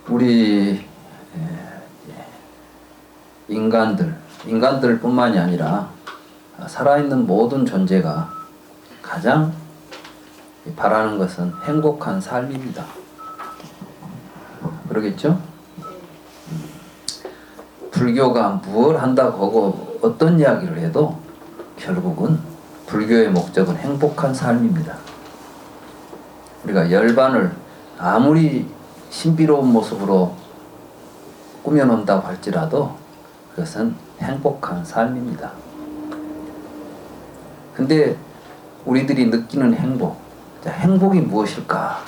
우리 인간들뿐만이 아니라 살아있는 모든 존재가 가장 바라는 것은 행복한 삶입니다. 그러겠죠? 불교가 뭘 한다고 하고 어떤 이야기를 해도 결국은 불교의 목적은 행복한 삶입니다. 우리가 열반을 아무리 신비로운 모습으로 꾸며놓는다고 할지라도 그것은 행복한 삶입니다. 근데 우리들이 느끼는 행복이 무엇일까?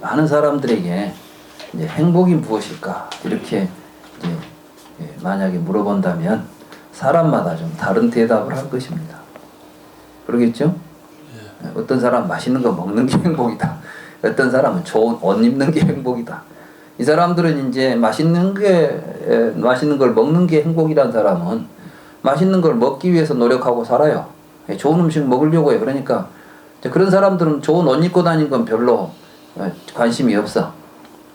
많은 사람들에게 이제 행복이 무엇일까? 이렇게 이제 만약에 물어본다면 사람마다 좀 다른 대답을 할 것입니다. 그러겠죠? 어떤 사람은 맛있는 거 먹는 게 행복이다. 어떤 사람은 좋은 옷 입는 게 행복이다. 이 사람들은 이제 맛있는 걸 먹는 게 행복이란 사람은 맛있는 걸 먹기 위해서 노력하고 살아요. 좋은 음식 먹으려고 해. 그러니까 그런 사람들은 좋은 옷 입고 다니는 건 별로 관심이 없어.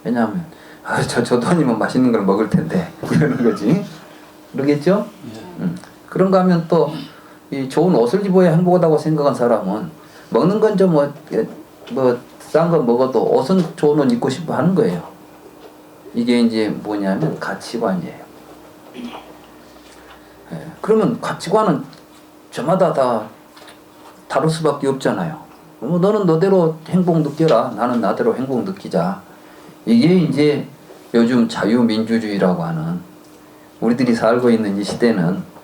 왜냐하면 저 돈이면 맛있는 걸 먹을 텐데 이러는 거지. 그러겠죠? 그런가 하면 또 이 좋은 옷을 입어야 행복하다고 생각한 사람은 먹는 건 좀 싼 거 먹어도 옷은 좋은 옷 입고 싶어 하는 거예요. 이게 이제 뭐냐면 가치관이에요. 그러면 가치관은 저마다 다 다를 수밖에 없잖아요. 너는 너대로 행복 느껴라. 나는 나대로 행복 느끼자. 이게 이제 요즘 자유민주주의라고 하는 우리들이 살고 있는 이 시대는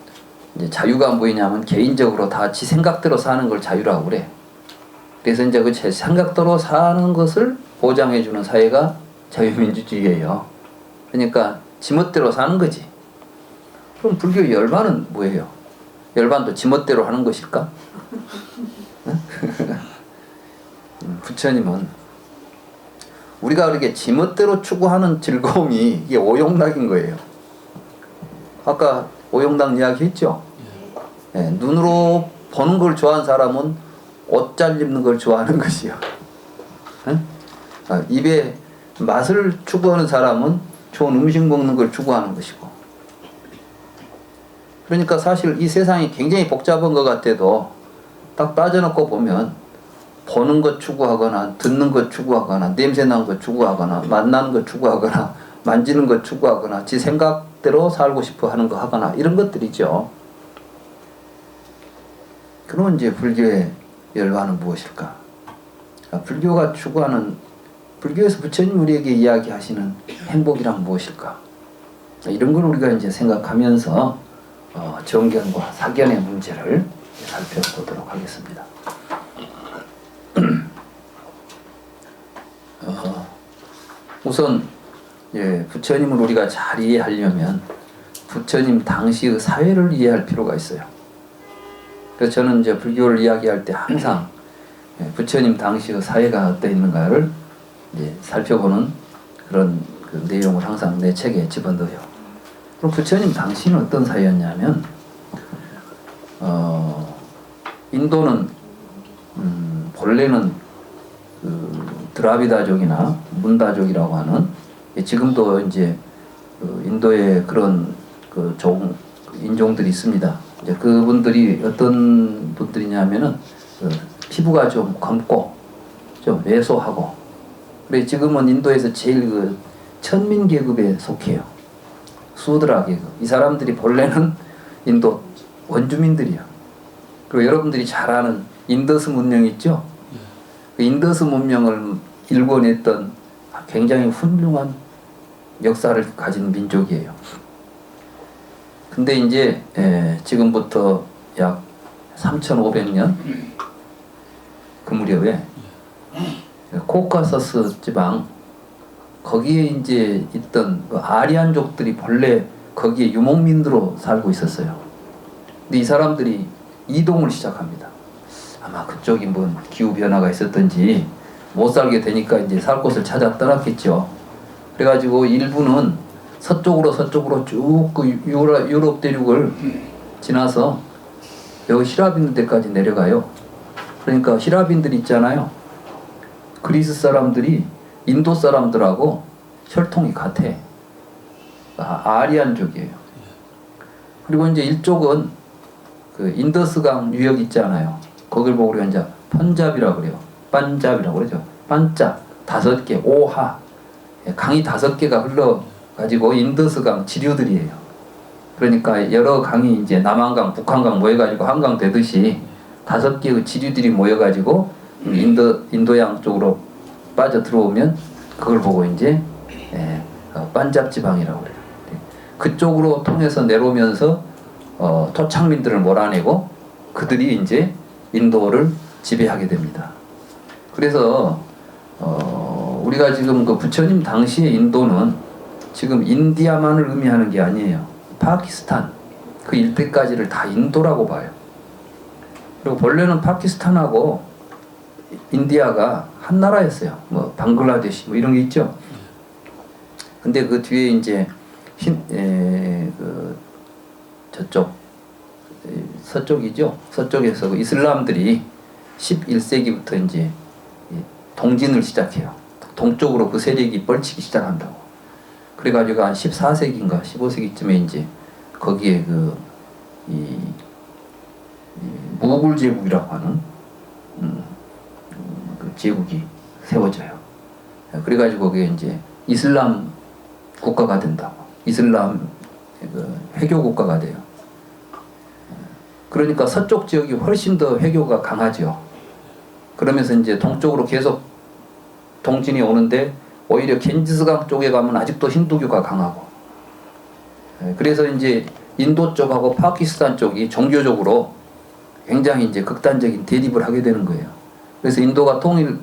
이제 자유가 뭐냐면 개인적으로 다 지 생각대로 사는 걸 자유라고 그래. 그래서 이제 그 제 생각대로 사는 것을 보장해주는 사회가 자유민주주의예요. 그러니까 지멋대로 사는 거지. 그럼 불교 열반은 뭐예요? 열반도 지멋대로 하는 것일까? 부처님은 우리가 그렇게 지멋대로 추구하는 즐거움이 이게 오용락인 거예요. 아까 오용락 이야기 했죠? 눈으로 보는 걸 좋아하는 사람은 옷 잘 입는 걸 좋아하는 것이요. 입에 맛을 추구하는 사람은 좋은 음식 먹는 걸 추구하는 것이고. 그러니까 사실 이 세상이 굉장히 복잡한 것 같아도 딱 따져놓고 보면 보는 것 추구하거나 듣는 것 추구하거나 냄새 나는 것 추구하거나 만나는 것 추구하거나 만지는 것 추구하거나 지 생각대로 살고 싶어 하는 거 하거나 이런 것들이죠. 그러면 이제 불교의 열반은 무엇일까? 불교가 추구하는 불교에서 부처님 우리에게 이야기하시는 행복이란 무엇일까? 이런 걸 우리가 이제 생각하면서 정견과 사견의 문제를 살펴보도록 하겠습니다. 우선 부처님을 우리가 잘 이해하려면 부처님 당시의 사회를 이해할 필요가 있어요. 그래서 저는 이제 불교를 이야기할 때 항상 부처님 당시의 사회가 어떠했는가를 이제 살펴보는 그런 그 내용을 항상 내 책에 집어넣어요. 그럼 부처님 당시는 어떤 사회였냐면 인도는 본래는 그 드라비다족이나 문다족이라고 하는 지금도 이제 인도에 그런 그 인종들이 있습니다. 이제 그분들이 어떤 분들이냐면은 피부가 좀 검고 좀 왜소하고 그래 지금은 인도에서 제일 그 천민 계급에 속해요. 수드라 계급. 이 사람들이 본래는 인도 원주민들이야. 그리고 여러분들이 잘 아는 인더스 문명 있죠? 그 인더스 문명을 일궈냈던 굉장히 훌륭한 역사를 가진 민족이에요. 근데 이제 지금부터 약 3,500년 그 무렵에 코카서스 지방 거기에 이제 있던 그 아리안족들이 본래 거기에 유목민으로 살고 있었어요. 근데 이 사람들이 이동을 시작합니다. 아마 그쪽이 뭐 기후 변화가 있었던지 못 살게 되니까 이제 살 곳을 찾아 떠났겠죠. 그래가지고 일부는 서쪽으로 쭉 그 유럽 대륙을 지나서 여기 히랍 있는 데까지 내려가요. 그러니까 히랍인들 있잖아요. 그리스 사람들이 인도 사람들하고 혈통이 같아. 아리안족이에요. 그리고 이제 일족은 그 인더스강 유역 있잖아요. 거길 보고 우리가 이제 펀잡이라고 그래요. 반잡이라고 그러죠. 반잡 5개, 오하 강이 5개가 흘러가지고 인더스강 지류들이에요. 그러니까 여러 강이 이제 남한강, 북한강 모여가지고 한강 되듯이 5개의 지류들이 모여가지고 인도양 쪽으로 빠져 들어오면 그걸 보고 이제 반잡 지방이라고 그래요. 그쪽으로 통해서 내려오면서 토착민들을 몰아내고 그들이 이제 인도를 지배하게 됩니다. 그래서 우리가 지금 그 부처님 당시의 인도는 지금 인디아만을 의미하는 게 아니에요. 파키스탄 그 일대까지를 다 인도라고 봐요. 그리고 본래는 파키스탄하고 인디아가 한 나라였어요. 뭐 방글라데시 뭐 이런 게 있죠. 근데 그 뒤에 이제 저쪽 서쪽이죠. 서쪽에서 그 이슬람들이 11세기부터 이제 동진을 시작해요. 동쪽으로 그 세력이 뻗치기 시작한다고. 그래가지고 한 14세기인가 15세기쯤에 이제 거기에 그 무굴 제국이라고 하는 그 제국이 세워져요. 그래가지고 그게 이제 이슬람 국가가 된다고. 이슬람 그 회교 국가가 돼요. 그러니까 서쪽 지역이 훨씬 더 회교가 강하죠. 그러면서 이제 동쪽으로 계속 동진이 오는데 오히려 겐지스강 쪽에 가면 아직도 힌두교가 강하고. 그래서 이제 인도 쪽하고 파키스탄 쪽이 종교적으로 굉장히 이제 극단적인 대립을 하게 되는 거예요. 그래서 인도가 통일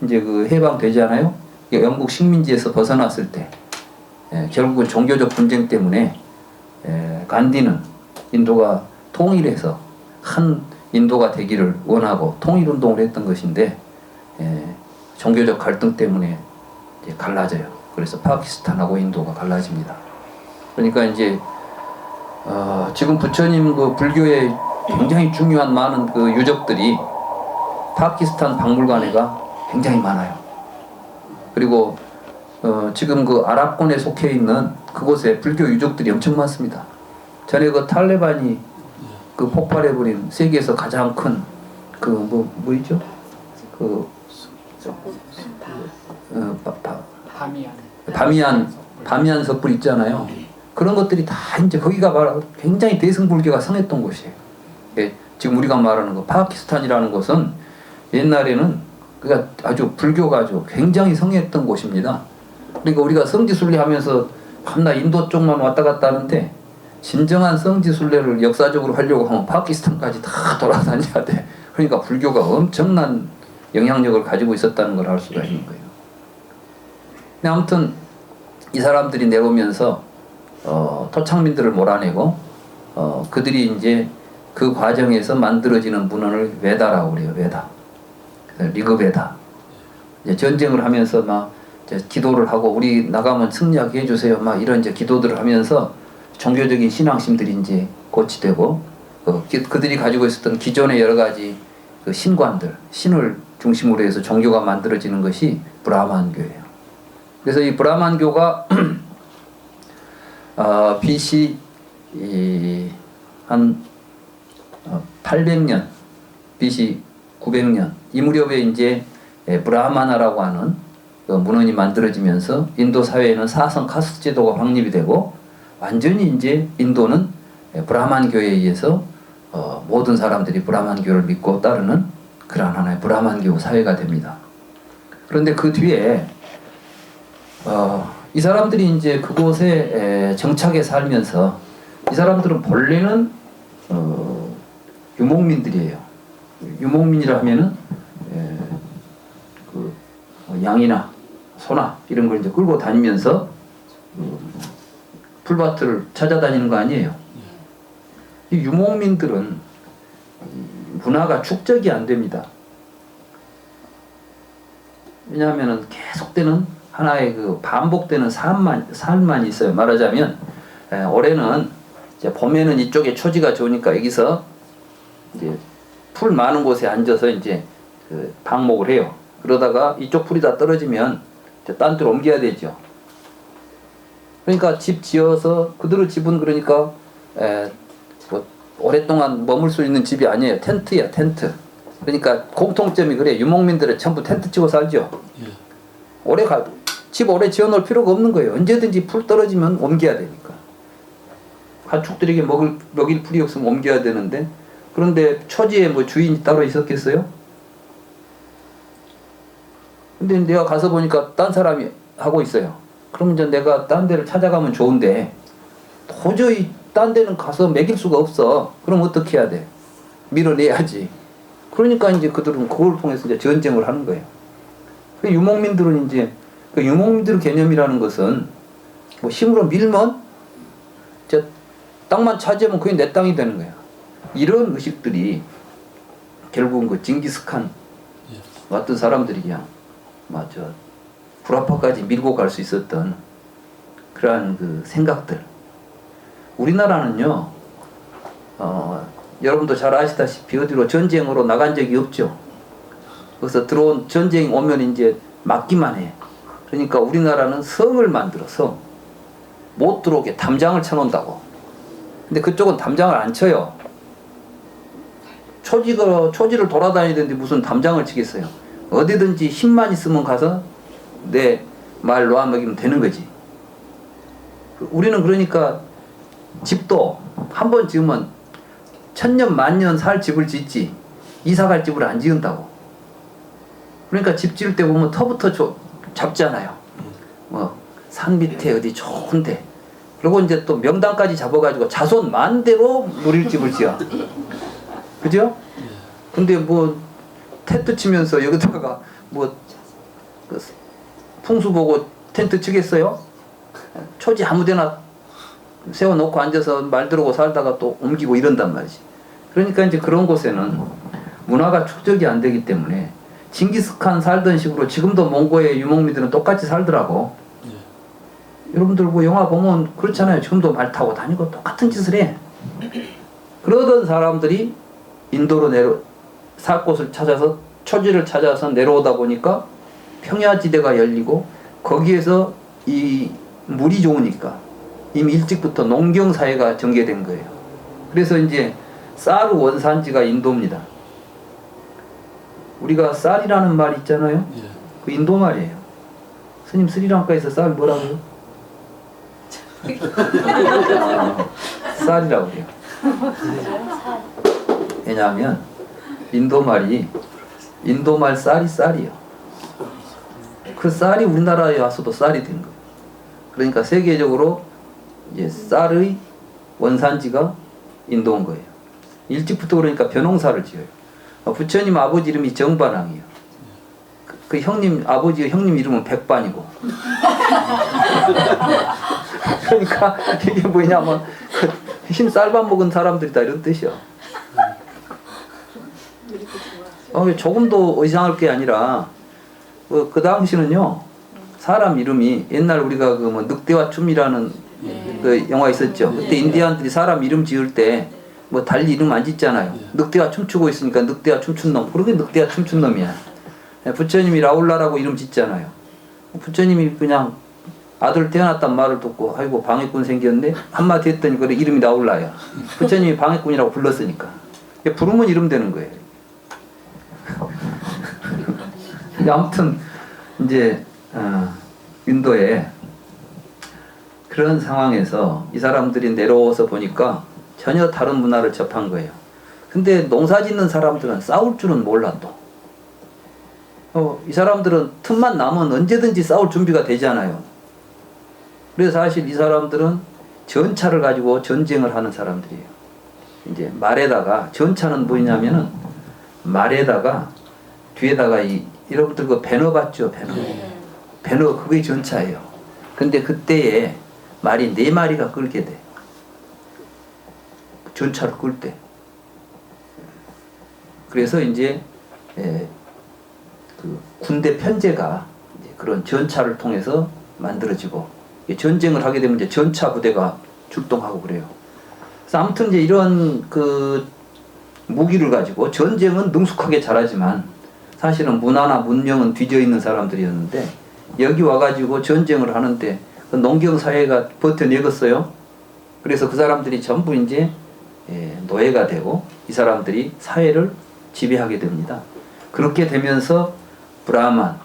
이제 그 해방되잖아요. 영국 식민지에서 벗어났을 때 결국은 종교적 분쟁 때문에 간디는 인도가 통일해서 한 인도가 되기를 원하고 통일운동을 했던 것인데 종교적 갈등 때문에 이제 갈라져요. 그래서 파키스탄하고 인도가 갈라집니다. 그러니까 이제 지금 부처님 그 불교의 굉장히 중요한 많은 그 유적들이 파키스탄 박물관에가 굉장히 많아요. 그리고 지금 그 아랍권에 속해 있는 그곳에 불교 유적들이 엄청 많습니다. 전에 그 탈레반이 그 폭발해버린 세계에서 가장 큰 그 뭐 있죠? 그 바미안 석불 있잖아요. 그런 것들이 다 이제 거기가 바로 굉장히 대승불교가 성했던 곳이에요. 지금 우리가 말하는 거 파키스탄이라는 곳은 옛날에는 그가 아주 불교가 아주 굉장히 성했던 곳입니다. 그러니까 우리가 성지순례 하면서 밤낮 인도 쪽만 왔다 갔다 하는데 진정한 성지순례를 역사적으로 하려고 하면 파키스탄까지 다 돌아다녀야 돼. 그러니까 불교가 엄청난 영향력을 가지고 있었다는 걸 알 수가 있는 거예요. 근데 아무튼 이 사람들이 내려오면서 토착민들을 몰아내고 그들이 이제 그 과정에서 만들어지는 문헌을 웨다라고 그래요. 웨다. 리그베다. 이제 전쟁을 하면서 막 기도를 하고 우리 나가면 승리하게 해주세요. 막 이런 이제 기도들을 하면서 종교적인 신앙심들이 이제 고치되고 그들이 가지고 있었던 기존의 여러 가지 그 신관들, 신을 중심으로 해서 종교가 만들어지는 것이 브라만교예요. 그래서 이 브라만교가 BC 한 800년, BC 900년 이 무렵에 이제 브라마나라고 하는 그 문헌이 만들어지면서 인도 사회에는 사성 카스트 제도가 확립이 되고 완전히 이제 인도는 브라만교에 의해서 모든 사람들이 브라만교를 믿고 따르는 그러한 하나의 브라만교 사회가 됩니다. 그런데 그 뒤에 이 사람들이 이제 그곳에 정착해 살면서 이 사람들은 본래는 유목민들이에요. 유목민이라 하면은 그 양이나 소나 이런 걸 이제 끌고 다니면서 풀밭을 찾아다니는 거 아니에요. 이 유목민들은 문화가 축적이 안 됩니다. 왜냐하면은 계속되는 하나의 그 반복되는 삶만 있어요. 말하자면 올해는 이제 봄에는 이쪽에 초지가 좋으니까 여기서 이제 풀 많은 곳에 앉아서 이제 그 방목을 해요. 그러다가 이쪽 풀이 다 떨어지면 이제 딴 데로 옮겨야 되죠. 그러니까 집 지어서 그대로 집은 그러니까 뭐 오랫동안 머물 수 있는 집이 아니에요. 텐트야, 텐트. 그러니까 공통점이 그래. 유목민들은 전부 텐트 치고 살죠. 집 오래 지어놓을 필요가 없는 거예요. 언제든지 풀 떨어지면 옮겨야 되니까. 가축들에게 먹일 풀이 없으면 옮겨야 되는데, 그런데 초지에 뭐 주인이 따로 있었겠어요? 근데 내가 가서 보니까 딴 사람이 하고 있어요. 그럼 이제 내가 딴 데를 찾아가면 좋은데 도저히 딴 데는 가서 먹일 수가 없어. 그럼 어떻게 해야 돼? 밀어내야지. 그러니까 이제 그들은 그걸 통해서 이제 전쟁을 하는 거예요. 그 유목민들은 이제 그 유목민들 개념이라는 것은 뭐 힘으로 밀면 이제 땅만 차지하면 그게 내 땅이 되는 거야. 이런 의식들이 결국은 그 징기스칸 같은 사람들이 그냥 맞아 불화파까지 밀고 갈 수 있었던 그러한 그 생각들. 우리나라는요, 여러분도 잘 아시다시피 어디로 전쟁으로 나간 적이 없죠. 그래서 들어온 전쟁이 오면 이제 막기만 해. 그러니까 우리나라는 성을 만들어서 못 들어오게 담장을 쳐놓는다고. 근데 그쪽은 담장을 안 쳐요. 초지를 돌아다니는데 무슨 담장을 치겠어요. 어디든지 힘만 있으면 가서 내 말 놓아먹이면 되는 거지. 우리는 그러니까 집도 한 번 지으면 천년 만년 살 집을 짓지 이사갈 집을 안 지은다고. 그러니까 집 지을 때 보면 터부터 잡잖아요. 뭐 산 밑에 어디 좋은데, 그리고 이제 또 명당까지 잡아가지고 자손 만대로 누릴 집을 지어. 그죠? 근데 뭐 텐트 치면서 여기다가 뭐 풍수 보고 텐트 치겠어요? 초지 아무데나 세워놓고 앉아서 말 들어오고 살다가 또 옮기고 이런단 말이지. 그러니까 이제 그런 곳에는 문화가 축적이 안 되기 때문에 징기스칸 살던 식으로 지금도 몽고의 유목민들은 똑같이 살더라고. 여러분들 그 영화 보면 그렇잖아요. 지금도 말 타고 다니고 똑같은 짓을 해. 그러던 사람들이 인도로 살 곳을 찾아서 초지를 찾아서 내려오다 보니까 평야지대가 열리고 거기에서 이 물이 좋으니까 이미 일찍부터 농경사회가 전개된 거예요. 그래서 이제 쌀의 원산지가 인도입니다. 우리가 쌀이라는 말 있잖아요. 그 인도 말이에요. 스님 스리랑카에서 쌀 뭐라고요? 쌀이라고 해요. 왜냐하면 인도말 쌀이 쌀이에요. 그 쌀이 우리나라에 와서도 쌀이 된 거예요. 그러니까 세계적으로 이제 쌀의 원산지가 인도인 거예요. 일찍부터 그러니까 벼농사를 지어요. 부처님 아버지 이름이 정반왕이에요. 그 형님 아버지 형님 이름은 백반이고. 그러니까 이게 뭐냐면 흰 쌀밥 먹은 사람들이다 이런 뜻이야. 조금도 이상할 게 아니라 그 당시는요, 사람 이름이 옛날 우리가 그 뭐 늑대와 춤이라는 그 영화 있었죠. 그때 인디안들이 사람 이름 지을 때 뭐 달리 이름 안 짓잖아요. 늑대가 춤추고 있으니까 늑대가 춤춘 놈. 그러게 늑대가 춤춘 놈이야. 부처님이 라울라라고 이름 짓잖아요. 부처님이 그냥 아들 태어났단 말을 듣고 아이고 방해꾼 생겼네 한마디 했더니 그래 이름이 라울라야. 부처님이 방해꾼이라고 불렀으니까. 부르면 이름 되는 거예요. 아무튼 이제 인도에 그런 상황에서 이 사람들이 내려와서 보니까 전혀 다른 문화를 접한 거예요. 근데 농사 짓는 사람들은 싸울 줄은 몰라 또. 이 사람들은 틈만 나면 언제든지 싸울 준비가 되잖아요. 그래서 사실 이 사람들은 전차를 가지고 전쟁을 하는 사람들이에요. 이제 말에다가 전차는 뭐냐면은 말에다가 뒤에다가 여러분들 그 배너 봤죠? 배너 그게 전차예요. 근데 그때에 말이 4마리가 끌게 돼. 전차를 끌 때. 그래서 이제 그 군대 편제가 이제 그런 전차를 통해서 만들어지고 전쟁을 하게 되면 이제 전차 부대가 출동하고 그래요. 그래서 아무튼 이제 이런 그 무기를 가지고 전쟁은 능숙하게 잘하지만 사실은 문화나 문명은 뒤져 있는 사람들이었는데 여기 와가지고 전쟁을 하는데 농경 사회가 버텨내겠어요. 그래서 그 사람들이 전부 이제 노예가 되고 이 사람들이 사회를 지배하게 됩니다. 그렇게 되면서 브라만,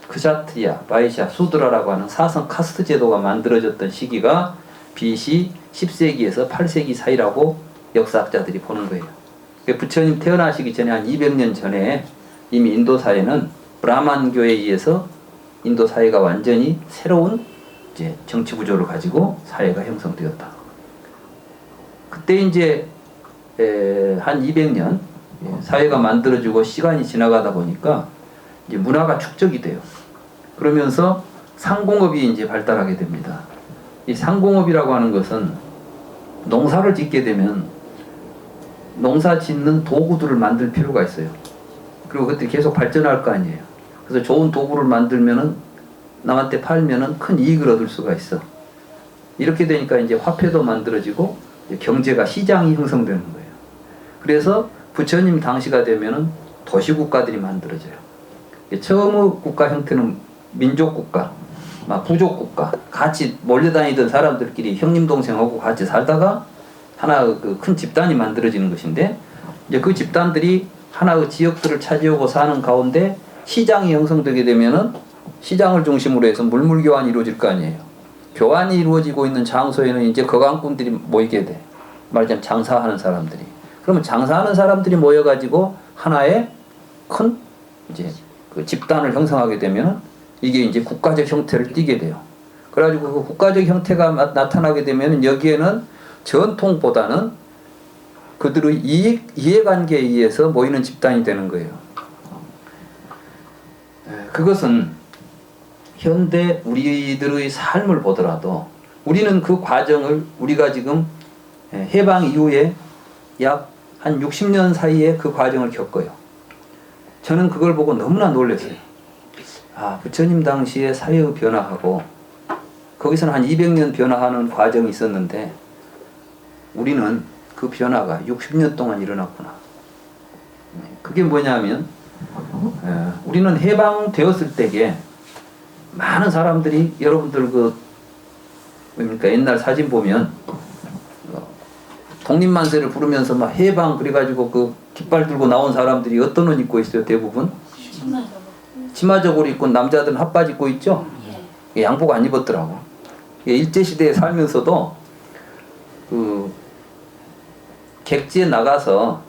크샤트리아, 바이샤, 수드라라고 하는 사성 카스트 제도가 만들어졌던 시기가 BC 10세기에서 8세기 사이라고 역사학자들이 보는 거예요. 부처님 태어나시기 전에 한 200년 전에 이미 인도 사회는 브라만교에 의해서 인도 사회가 완전히 새로운 이제 정치 구조를 가지고 사회가 형성되었다. 그때 이제 한 200년 사회가 만들어지고 시간이 지나가다 보니까 이제 문화가 축적이 돼요. 그러면서 상공업이 이제 발달하게 됩니다. 이 상공업이라고 하는 것은 농사를 짓게 되면 농사 짓는 도구들을 만들 필요가 있어요. 그리고 그때 계속 발전할 거 아니에요. 그래서 좋은 도구를 만들면은 남한테 팔면은 큰 이익을 얻을 수가 있어. 이렇게 되니까 이제 화폐도 만들어지고 경제가 시장이 형성되는 거예요. 그래서 부처님 당시가 되면은 도시국가들이 만들어져요. 처음의 국가 형태는 민족국가, 부족국가, 같이 몰려다니던 사람들끼리 형님 동생하고 같이 살다가 하나의 그 큰 집단이 만들어지는 것인데, 이제 그 집단들이 하나의 지역들을 차지하고 사는 가운데 시장이 형성되게 되면은 시장을 중심으로 해서 물물 교환이 이루어질 거 아니에요. 교환이 이루어지고 있는 장소에는 이제 거강꾼들이 모이게 돼. 말하자면 장사하는 사람들이. 그러면 장사하는 사람들이 모여가지고 하나의 큰 이제 그 집단을 형성하게 되면 이게 이제 국가적 형태를 띠게 돼요. 그래가지고 그 국가적 형태가 나타나게 되면 여기에는 전통보다는 그들의 이해관계에 의해서 모이는 집단이 되는 거예요. 그것은 현대 우리들의 삶을 보더라도 우리는 그 과정을 우리가 지금 해방 이후에 약 한 60년 사이에 그 과정을 겪어요. 저는 그걸 보고 너무나 놀랐어요. 부처님 당시에 사회의 변화하고 거기서는 한 200년 변화하는 과정이 있었는데 우리는 그 변화가 60년 동안 일어났구나. 그게 뭐냐면 우리는 해방되었을 때에 많은 사람들이 여러분들 뭡니까 옛날 사진 보면 독립만세를 부르면서 막 해방 그래가지고 그 깃발 들고 나온 사람들이 어떤 옷 입고 있어요? 대부분 치마저고를 입고 남자들은 핫바지 입고 있죠. 양복 안 입었더라고. 일제시대에 살면서도 그 객지에 나가서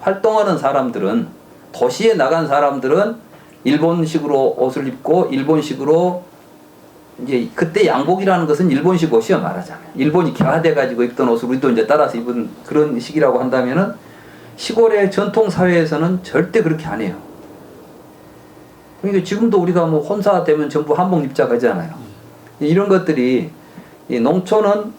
활동하는 사람들은 도시에 나간 사람들은 일본식으로 옷을 입고 일본식으로 이제 그때 양복이라는 것은 일본식 옷이야 말하자면 일본이 개화돼가지고 입던 옷을 우리도 이제 따라서 입은 그런 식이라고 한다면은 시골의 전통 사회에서는 절대 그렇게 안 해요. 그러니까 지금도 우리가 뭐 혼사 되면 전부 한복 입자고 하잖아요. 이런 것들이 이 농촌은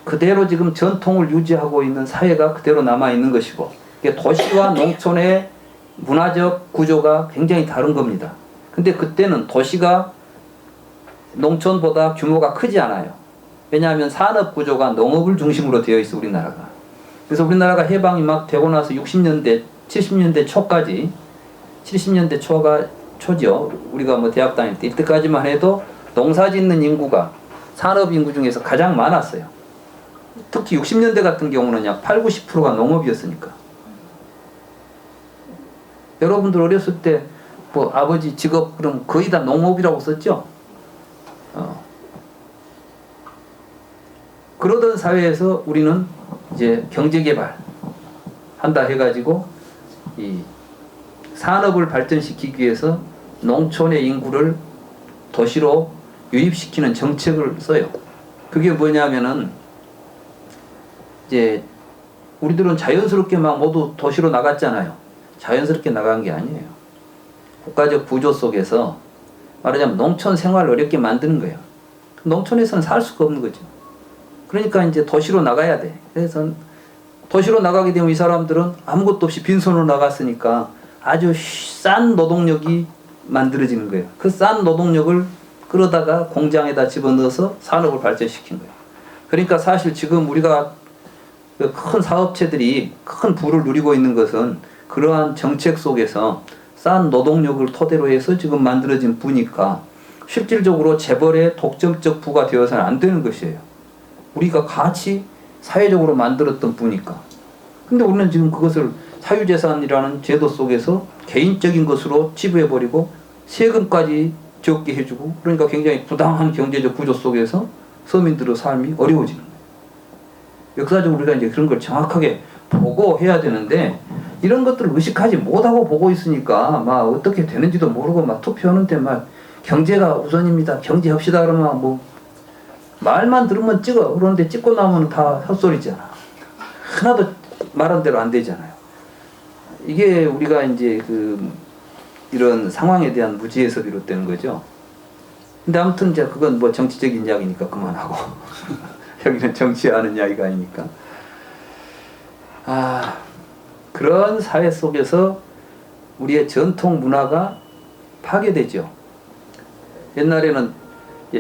그대로 지금 전통을 유지하고 있는 사회가 그대로 남아 있는 것이고 도시와 농촌의 문화적 구조가 굉장히 다른 겁니다. 근데 그때는 도시가 농촌보다 규모가 크지 않아요. 왜냐하면 산업 구조가 농업을 중심으로 되어 있어 우리나라가. 그래서 우리나라가 해방이 막 되고 나서 60년대, 70년대 초까지 70년대 초죠. 우리가 뭐 대학 다닐 때 이때까지만 해도 농사 짓는 인구가 산업 인구 중에서 가장 많았어요. 특히 60년대 같은 경우는 약 8, 90%가 농업이었으니까. 여러분들 어렸을 때 뭐 아버지 직업 그럼 거의 다 농업이라고 썼죠? 그러던 사회에서 우리는 이제 경제개발 한다 해가지고 이 산업을 발전시키기 위해서 농촌의 인구를 도시로 유입시키는 정책을 써요. 그게 뭐냐면은 이제 우리들은 자연스럽게 막 모두 도시로 나갔잖아요. 자연스럽게 나간 게 아니에요. 국가적 구조 속에서 말하자면 농촌 생활을 어렵게 만드는 거예요. 농촌에서는 살 수가 없는 거죠. 그러니까 이제 도시로 나가야 돼. 그래서 도시로 나가게 되면 이 사람들은 아무것도 없이 빈손으로 나갔으니까 아주 싼 노동력이 만들어지는 거예요. 그 싼 노동력을 끌어다가 공장에다 집어넣어서 산업을 발전시킨 거예요. 그러니까 사실 지금 우리가 큰 사업체들이 큰 부를 누리고 있는 것은 그러한 정책 속에서 싼 노동력을 토대로 해서 지금 만들어진 부니까 실질적으로 재벌의 독점적 부가 되어서는 안 되는 것이에요. 우리가 같이 사회적으로 만들었던 부니까. 근데 우리는 지금 그것을 사유재산이라는 제도 속에서 개인적인 것으로 치부해버리고 세금까지 적게 해주고, 그러니까 굉장히 부당한 경제적 구조 속에서 서민들의 삶이 어려워지는 거예요. 역사적으로 우리가 이제 그런 걸 정확하게 보고 해야 되는데, 이런 것들을 의식하지 못하고 보고 있으니까 막 어떻게 되는지도 모르고 막 투표하는데 막 경제가 우선입니다, 경제합시다 그러면 뭐 말만 들으면 찍어. 그런데 찍고 나면 다 헛소리잖아. 하나도 말한 대로 안 되잖아요. 이게 우리가 이제 이런 상황에 대한 무지에서 비롯되는 거죠. 근데 아무튼 이제 그건 뭐 정치적인 이야기니까 그만하고 여기는 정치하는 이야기가 아니니까. 그런 사회 속에서 우리의 전통 문화가 파괴되죠. 옛날에는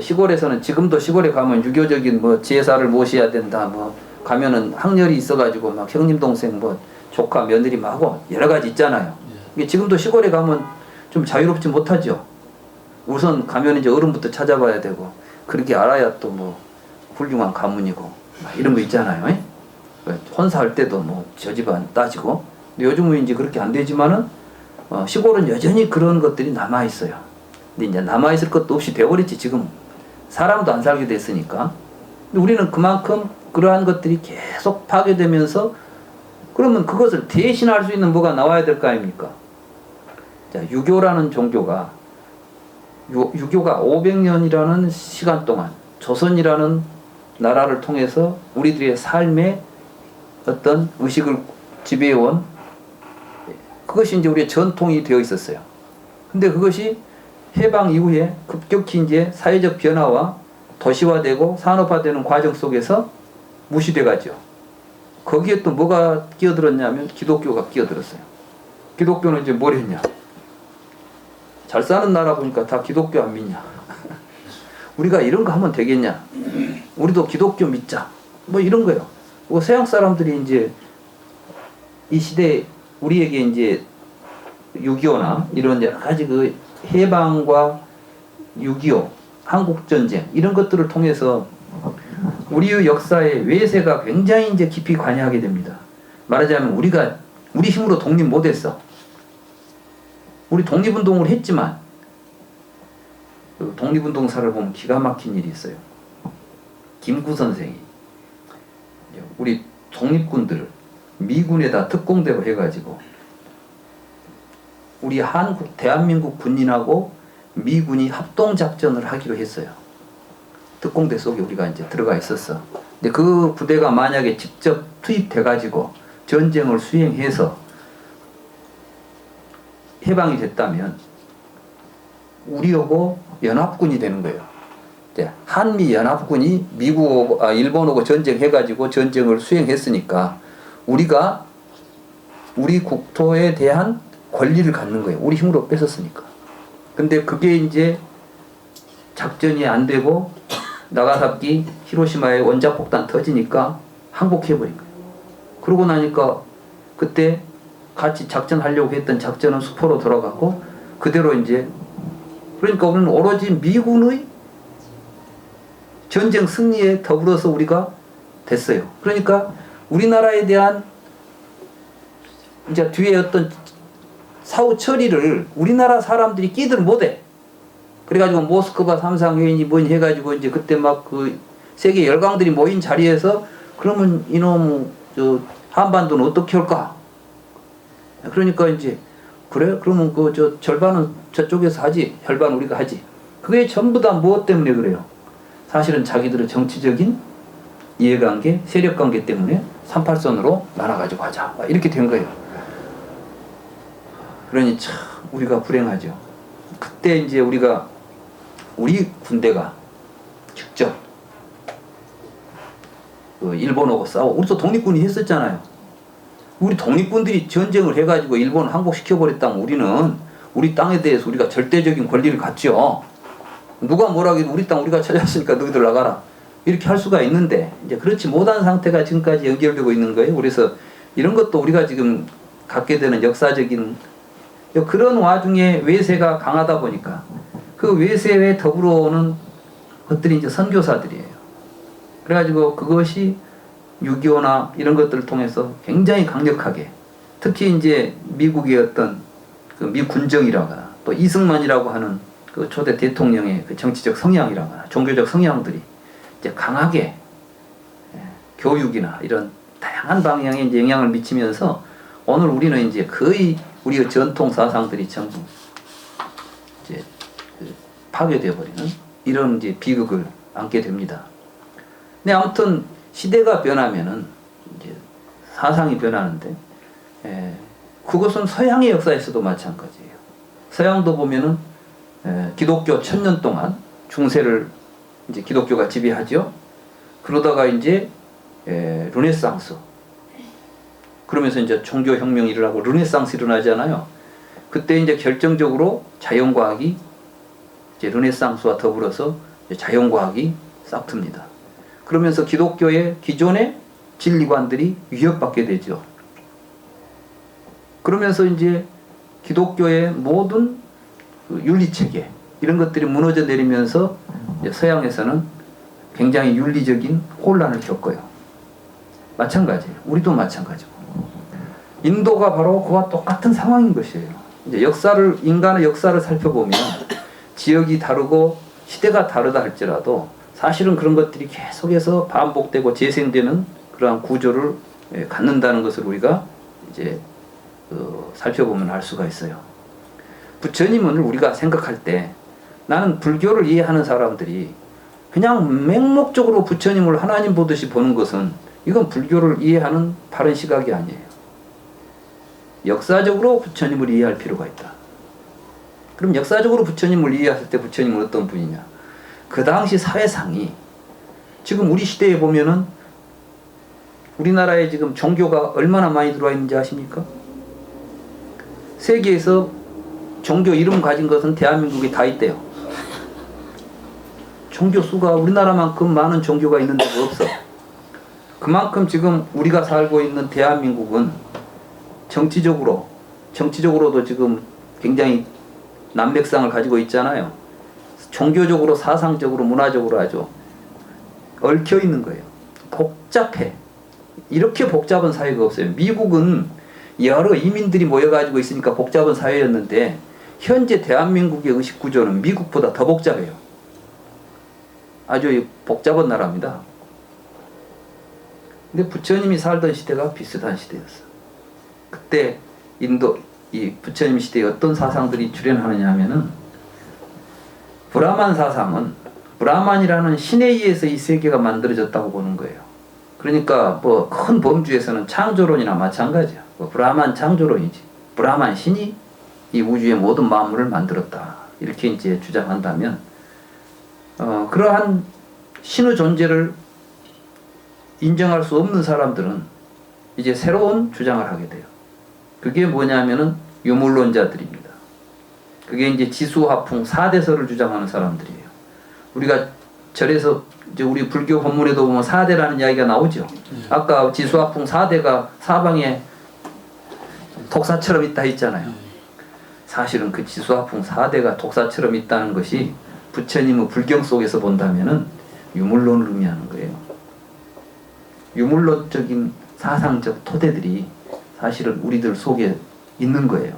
시골에서는, 지금도 시골에 가면 유교적인 뭐 제사를 모셔야 된다, 뭐 가면은 학렬이 있어가지고 막 형님 동생 뭐 조카 며느리 막 하고 여러 가지 있잖아요. 이게 지금도 시골에 가면 좀 자유롭지 못하죠. 우선 가면 이제 어른부터 찾아봐야 되고, 그렇게 알아야 또 뭐 훌륭한 가문이고 막 이런 거 있잖아요. 혼사할 때도 뭐 저 집안 따지고. 근데 요즘은 이제 그렇게 안 되지만은 시골은 여전히 그런 것들이 남아 있어요. 근데 이제 남아 있을 것도 없이 되어버렸지. 지금 사람도 안 살게 됐으니까. 근데 우리는 그만큼 그러한 것들이 계속 파괴되면서, 그러면 그것을 대신할 수 있는 뭐가 나와야 될 거 아닙니까? 자, 유교라는 종교가, 유교가 500년이라는 시간 동안 조선이라는 나라를 통해서 우리들의 삶의 어떤 의식을 지배해온, 그것이 이제 우리의 전통이 되어 있었어요. 근데 그것이 해방 이후에 급격히 이제 사회적 변화와 도시화되고 산업화되는 과정 속에서 무시돼 가죠. 거기에 또 뭐가 끼어들었냐면 기독교가 끼어들었어요. 기독교는 이제 뭘 했냐? 잘 사는 나라 보니까 다 기독교 안 믿냐? 우리가 이런 거 하면 되겠냐? 우리도 기독교 믿자. 뭐 이런 거예요. 뭐 서양 사람들이 이제 이 시대에 우리에게 이제 6.25나 이런 여러 가지 그 해방과 6.25, 한국전쟁 이런 것들을 통해서 우리의 역사에 외세가 굉장히 이제 깊이 관여하게 됩니다. 말하자면 우리 힘으로 독립 못했어. 우리 독립운동을 했지만 그 독립운동사를 보면 기가 막힌 일이 있어요. 김구 선생이 우리 독립군들을 미군에다 특공대로 해가지고 우리 대한민국 군인하고 미군이 합동작전을 하기로 했어요. 특공대 속에 우리가 이제 들어가 있었어. 근데 그 부대가 만약에 직접 투입돼가지고 전쟁을 수행해서 해방이 됐다면 우리하고 연합군이 되는 거예요. 한미 연합군이 일본하고 전쟁해가지고 전쟁을 수행했으니까 우리가 우리 국토에 대한 권리를 갖는 거예요. 우리 힘으로 뺏었으니까. 근데 그게 이제 작전이 안 되고 나가사키, 히로시마에 원자폭탄 터지니까 항복해버린 거예요. 그러고 나니까 그때 같이 작전하려고 했던 작전은 수포로 돌아가고 그대로 이제, 그러니까 우리는 오로지 미군의 전쟁 승리에 더불어서 우리가 됐어요. 그러니까 우리나라에 대한 이제 뒤에 어떤 사후 처리를 우리나라 사람들이 끼들 못해. 그래가지고 모스크바 삼상회의니 뭐니 해가지고 이제 그때 막 그 세계 열강들이 모인 자리에서 그러면 이놈 저 한반도는 어떻게 할까? 그러니까 이제 그래? 그러면 그 저 절반은 저쪽에서 하지, 절반 우리가 하지. 그게 전부 다 무엇 때문에 그래요? 사실은 자기들의 정치적인 이해관계, 세력관계 때문에 38선으로 나눠가지고 하자. 이렇게 된 거예요. 그러니 참 우리가 불행하죠. 그때 이제 우리 군대가 직접 그 일본하고 싸우고, 우리도 독립군이 했었잖아요. 우리 독립군들이 전쟁을 해가지고 일본을 항복시켜버렸다면 우리는 우리 땅에 대해서 우리가 절대적인 권리를 갖죠. 누가 뭐라 해도 우리 땅 우리가 찾았으니까 너희들 나가라. 이렇게 할 수가 있는데 이제 그렇지 못한 상태가 지금까지 연결되고 있는 거예요. 그래서 이런 것도 우리가 지금 갖게 되는 역사적인 그런 와중에 외세가 강하다 보니까 그 외세에 더불어 오는 것들이 이제 선교사들이에요. 그래가지고 그것이 6.25나 이런 것들을 통해서 굉장히 강력하게, 특히 이제 미국의 어떤 그 미군정이라거나 또 이승만이라고 하는 그 초대 대통령의 그 정치적 성향이라거나 종교적 성향들이 이제 강하게 교육이나 이런 다양한 방향에 이제 영향을 미치면서 오늘 우리는 이제 거의 우리의 전통 사상들이 전부 이제 파괴되어 버리는 이런 이제 비극을 안게 됩니다. 근데 아무튼 시대가 변하면은 이제 사상이 변하는데, 그것은 서양의 역사에서도 마찬가지예요. 서양도 보면은 기독교 1000년 동안 중세를 이제 기독교가 지배하죠. 그러다가 이제 르네상스, 그러면서 이제 종교혁명이 일어나고 르네상스 일어나잖아요. 그때 이제 결정적으로 자연과학이 이제 르네상스와 더불어서 이제 자연과학이 싹틉니다. 그러면서 기독교의 기존의 진리관들이 위협받게 되죠. 그러면서 이제 기독교의 모든 그 윤리체계 이런 것들이 무너져 내리면서 이제 서양에서는 굉장히 윤리적인 혼란을 겪어요. 마찬가지예요. 우리도 마찬가지고. 인도가 바로 그와 똑같은 상황인 것이에요. 이제 인간의 역사를 살펴보면 지역이 다르고 시대가 다르다 할지라도 사실은 그런 것들이 계속해서 반복되고 재생되는 그러한 구조를 갖는다는 것을 우리가 이제 살펴보면 알 수가 있어요. 부처님을 우리가 생각할 때, 나는 불교를 이해하는 사람들이 그냥 맹목적으로 부처님을 하나님 보듯이 보는 것은 이건 불교를 이해하는 바른 시각이 아니에요. 역사적으로 부처님을 이해할 필요가 있다. 그럼 역사적으로 부처님을 이해했을 때 부처님은 어떤 분이냐? 그 당시 사회상이, 지금 우리 시대에 보면은 우리나라에 지금 종교가 얼마나 많이 들어와 있는지 아십니까? 세계에서 종교 이름 가진 것은 대한민국에 다 있대요. 종교 수가 우리나라만큼 많은 종교가 있는 데가 없어. 그만큼 지금 우리가 살고 있는 대한민국은 정치적으로도 지금 굉장히 난백상을 가지고 있잖아요. 종교적으로, 사상적으로, 문화적으로 아주 얽혀 있는 거예요. 복잡해. 이렇게 복잡한 사회가 없어요. 미국은 여러 이민들이 모여가지고 있으니까 복잡한 사회였는데, 현재 대한민국의 의식 구조는 미국보다 더 복잡해요. 아주 복잡한 나라입니다. 근데 부처님이 살던 시대가 비슷한 시대였어. 그때 이 부처님 시대에 어떤 사상들이 출현하느냐 하면은, 브라만 사상은 브라만이라는 신에 의해서 이 세계가 만들어졌다고 보는 거예요. 그러니까 뭐 큰 범주에서는 창조론이나 마찬가지야. 브라만 창조론이지. 브라만 신이 이 우주의 모든 만물을 만들었다. 이렇게 이제 주장한다면, 그러한 신의 존재를 인정할 수 없는 사람들은 이제 새로운 주장을 하게 돼요. 그게 뭐냐면은 유물론자들입니다. 그게 이제 지수화풍 4대설을 주장하는 사람들이에요. 우리가 절에서 이제 우리 불교 본문에도 보면 4대라는 이야기가 나오죠. 아까 지수화풍 4대가 사방에 독사처럼 있다 했잖아요. 사실은 그 지수화풍 4대가 독사처럼 있다는 것이 부처님의 불경 속에서 본다면은 유물론을 의미하는 거예요. 유물론적인 사상적 토대들이 사실은 우리들 속에 있는 거예요.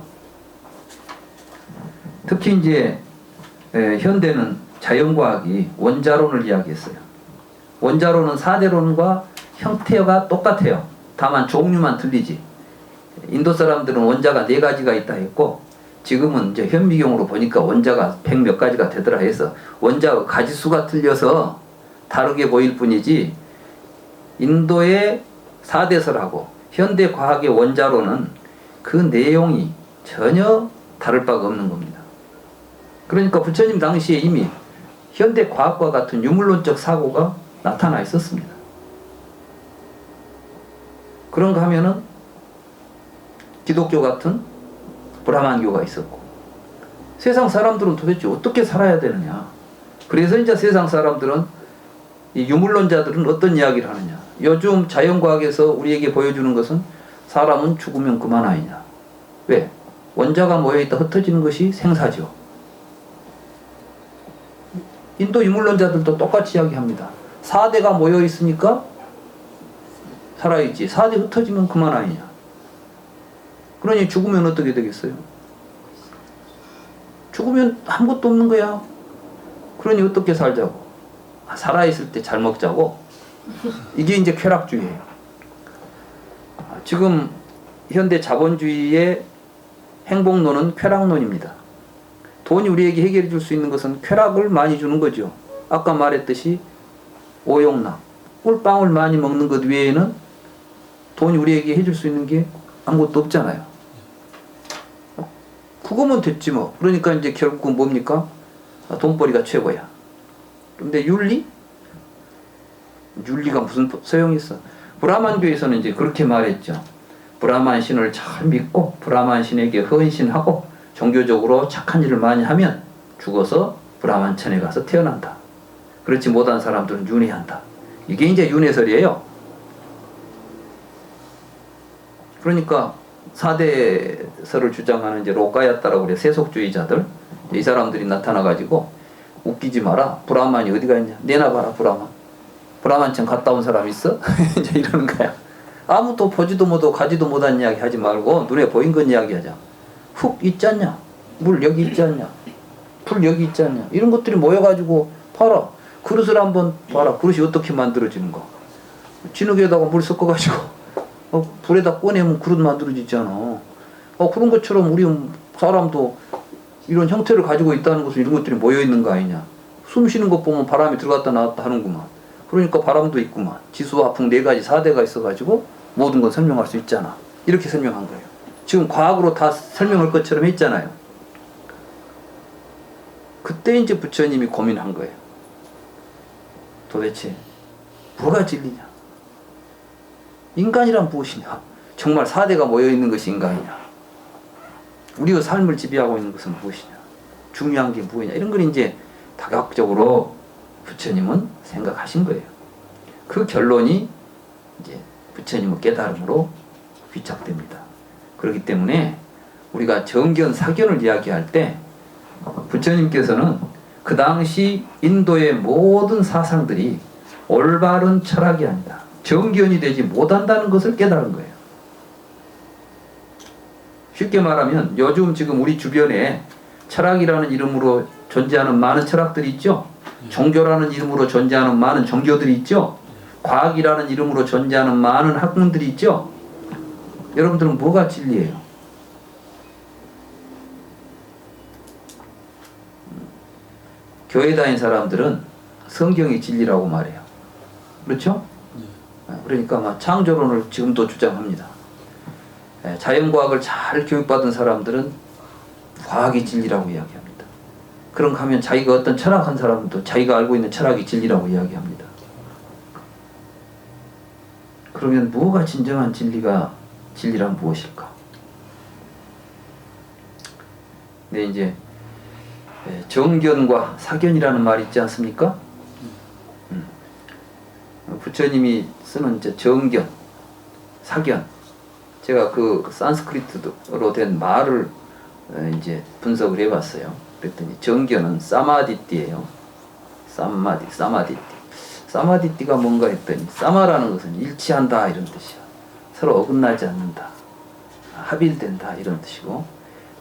특히 이제 현대는 자연과학이 원자론을 이야기했어요. 원자론은 4대론과 형태가 똑같아요. 다만 종류만 틀리지. 인도 사람들은 원자가 4가지가 있다 했고, 지금은 이제 현미경으로 보니까 원자가 100 몇 가지가 되더라 해서 원자 가지수가 틀려서 다르게 보일 뿐이지, 인도의 4대설하고 현대 과학의 원자론은 그 내용이 전혀 다를 바가 없는 겁니다. 그러니까 부처님 당시에 이미 현대 과학과 같은 유물론적 사고가 나타나 있었습니다. 그런가 하면은 기독교 같은 브라만교가 있었고, 세상 사람들은 도대체 어떻게 살아야 되느냐. 그래서 이제 세상 사람들은, 이 유물론자들은 어떤 이야기를 하느냐. 요즘 자연과학에서 우리에게 보여주는 것은 사람은 죽으면 그만 아니냐. 왜? 원자가 모여있다 흩어지는 것이 생사죠. 인도 유물론자들도 똑같이 이야기합니다. 4대가 모여 있으니까 살아있지. 4대 흩어지면 그만 아니냐. 그러니 죽으면 어떻게 되겠어요? 죽으면 아무것도 없는 거야. 그러니 어떻게 살자고? 살아있을 때 잘 먹자고? 이게 이제 쾌락주의예요. 지금 현대 자본주의의 행복론은 쾌락론입니다. 돈이 우리에게 해결해 줄 수 있는 것은 쾌락을 많이 주는 거죠. 아까 말했듯이 오용락, 꿀빵을 많이 먹는 것 외에는 돈이 우리에게 해줄 수 있는 게 아무것도 없잖아요. 그거면 됐지 뭐. 그러니까 이제 결국은 뭡니까? 돈벌이가 최고야. 근데 윤리? 윤리가 무슨 소용이 있어? 브라만교에서는 이제 그렇게 말했죠. 브라만 신을 잘 믿고 브라만 신에게 헌신하고 종교적으로 착한 일을 많이 하면 죽어서 브라만천에 가서 태어난다. 그렇지 못한 사람들은 윤회한다. 이게 이제 윤회설이에요. 그러니까 4대설을 주장하는 이제 로카야타라고 그래. 세속주의자들. 이 사람들이 나타나가지고 웃기지 마라. 브라만이 어디가 있냐. 내놔봐라 브라만. 브라만천 갔다 온 사람 있어? 이제 이러는 거야. 아무도 보지도 못하고 가지도 못한 이야기 하지 말고 눈에 보인 건 이야기하자. 흙 있지 않냐? 물 여기 있지 않냐? 불 여기 있지 않냐? 이런 것들이 모여가지고 봐라. 그릇을 한번 봐라. 그릇이 어떻게 만들어지는 거. 진흙에다가 물 섞어가지고 불에다 꺼내면 그릇 만들어지잖아. 그런 것처럼 우리 사람도 이런 형태를 가지고 있다는 것은 이런 것들이 모여있는 거 아니냐. 숨 쉬는 것 보면 바람이 들어갔다 나왔다 하는구만. 그러니까 바람도 있구만. 지수와 풍 4가지 4대가 있어가지고 모든 건 설명할 수 있잖아. 이렇게 설명한 거예요. 지금 과학으로 다 설명할 것처럼 했잖아요. 그때 이제 부처님이 고민한 거예요. 도대체 뭐가 진리냐? 인간이란 무엇이냐? 정말 4대가 모여있는 것이 인간이냐? 우리의 삶을 지배하고 있는 것은 무엇이냐? 중요한 게 무엇이냐? 이런 걸 이제 다각적으로 부처님은 생각하신 거예요. 그 결론이 이제 부처님의 깨달음으로 귀착됩니다. 그렇기 때문에 우리가 정견, 사견을 이야기할 때 부처님께서는 그 당시 인도의 모든 사상들이 올바른 철학이 아니다. 정견이 되지 못한다는 것을 깨달은 거예요. 쉽게 말하면 요즘 지금 우리 주변에 철학이라는 이름으로 존재하는 많은 철학들이 있죠. 종교라는 이름으로 존재하는 많은 종교들이 있죠. 과학이라는 이름으로 존재하는 많은 학문들이 있죠. 여러분들은 뭐가 진리예요? 교회 다닌 사람들은 성경이 진리라고 말해요. 그렇죠? 그러니까 창조론을 지금도 주장합니다. 자연과학을 잘 교육받은 사람들은 과학이 진리라고 이야기합니다. 그런가 하면 자기가 어떤 철학한 사람도 자기가 알고 있는 철학이 진리라고 이야기합니다. 그러면 뭐가 진정한 진리란 무엇일까? 네, 이제 정견과 사견이라는 말이 있지 않습니까? 부처님이 쓰는 이제 정견, 사견. 제가 그 산스크리트로 된 말을 이제 분석을 해봤어요. 그랬더니 정견은 사마디띠예요. 사마디띠. 사마디띠가 뭔가 했더니 사마라는 것은 일치한다 이런 뜻이야. 서로 어긋나지 않는다. 합일된다 이런 뜻이고,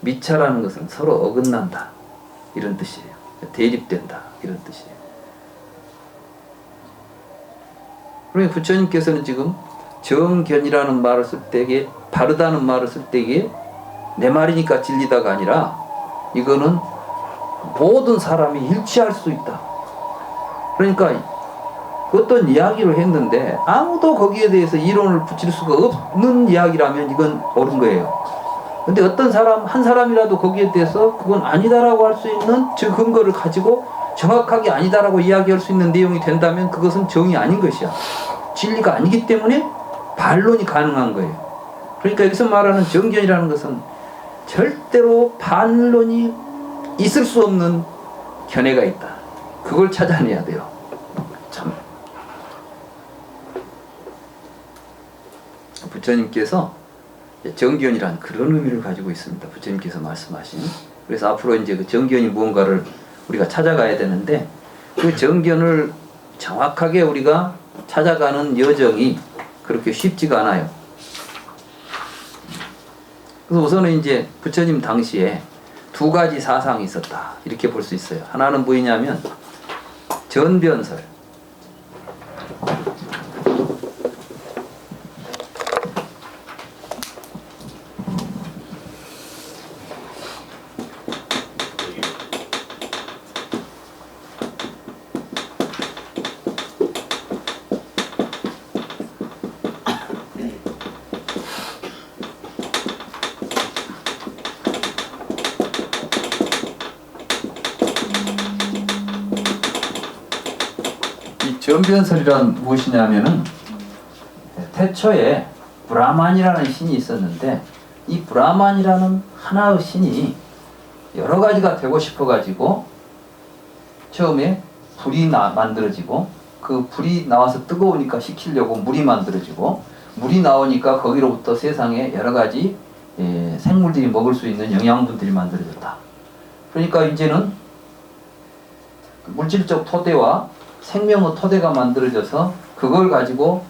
미차라는 것은 서로 어긋난다 이런 뜻이에요. 대립된다 이런 뜻이에요. 그러니 부처님께서는 지금 정견이라는 말을 쓸 때에, 바르다는 말을 쓸 때에 내 말이니까 진리다가 아니라 이거는 모든 사람이 일치할 수 있다. 그러니까 어떤 이야기를 했는데 아무도 거기에 대해서 이론을 붙일 수가 없는 이야기라면 이건 옳은 거예요. 근데 어떤 사람, 한 사람이라도 거기에 대해서 그건 아니다라고 할 수 있는 그 근거를 가지고 정확하게 아니다라고 이야기할 수 있는 내용이 된다면 그것은 정이 아닌 것이야. 진리가 아니기 때문에 반론이 가능한 거예요. 그러니까 여기서 말하는 정견이라는 것은 절대로 반론이 있을 수 없는 견해가 있다. 그걸 찾아내야 돼요. 참. 부처님께서 정견이란 그런 의미를 가지고 있습니다. 부처님께서 말씀하신. 그래서 앞으로 이제 그 정견이 무언가를 우리가 찾아가야 되는데, 그 정견을 정확하게 우리가 찾아가는 여정이 그렇게 쉽지가 않아요. 그래서 우선은 이제 부처님 당시에 두 가지 사상이 있었다 이렇게 볼 수 있어요. 하나는 뭐냐면 전변설. 전변설이란 무엇이냐면은 태초에 브라만이라는 신이 있었는데 이 브라만이라는 하나의 신이 여러 가지가 되고 싶어 가지고 처음에 불이 만들어지고 그 불이 나와서 뜨거우니까 식히려고 물이 만들어지고 물이 나오니까 거기로부터 세상에 여러 가지 생물들이 먹을 수 있는 영양분들이 만들어졌다. 그러니까 이제는 물질적 토대와 생명의 토대가 만들어져서 그걸 가지고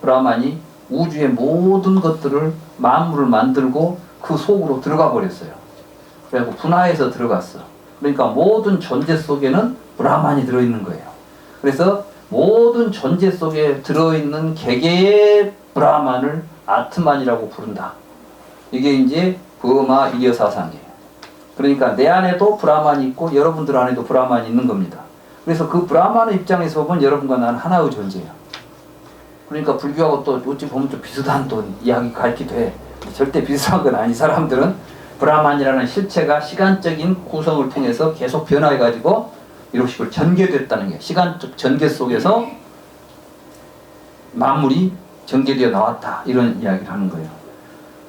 브라만이 우주의 모든 것들을 만물을 만들고 그 속으로 들어가 버렸어요. 그래서 분화해서 들어갔어. 그러니까 모든 존재 속에는 브라만이 들어있는 거예요. 그래서 모든 존재 속에 들어있는 개개의 브라만을 아트만이라고 부른다. 이게 이제 버마 이어 사상이에요. 그러니까 내 안에도 브라만이 있고 여러분들 안에도 브라만이 있는 겁니다. 그래서 그 브라만의 입장에서 보면 여러분과 나는 하나의 존재예요. 그러니까 불교하고 또 어찌 보면 좀 비슷한 또 이야기 가르치도 해. 절대 비슷한 건 아니. 사람들은 브라만이라는 실체가 시간적인 구성을 통해서 계속 변화해가지고 이런 식으로 전개됐다는 게 시간적 전개 속에서 만물이 전개되어 나왔다 이런 이야기를 하는 거예요.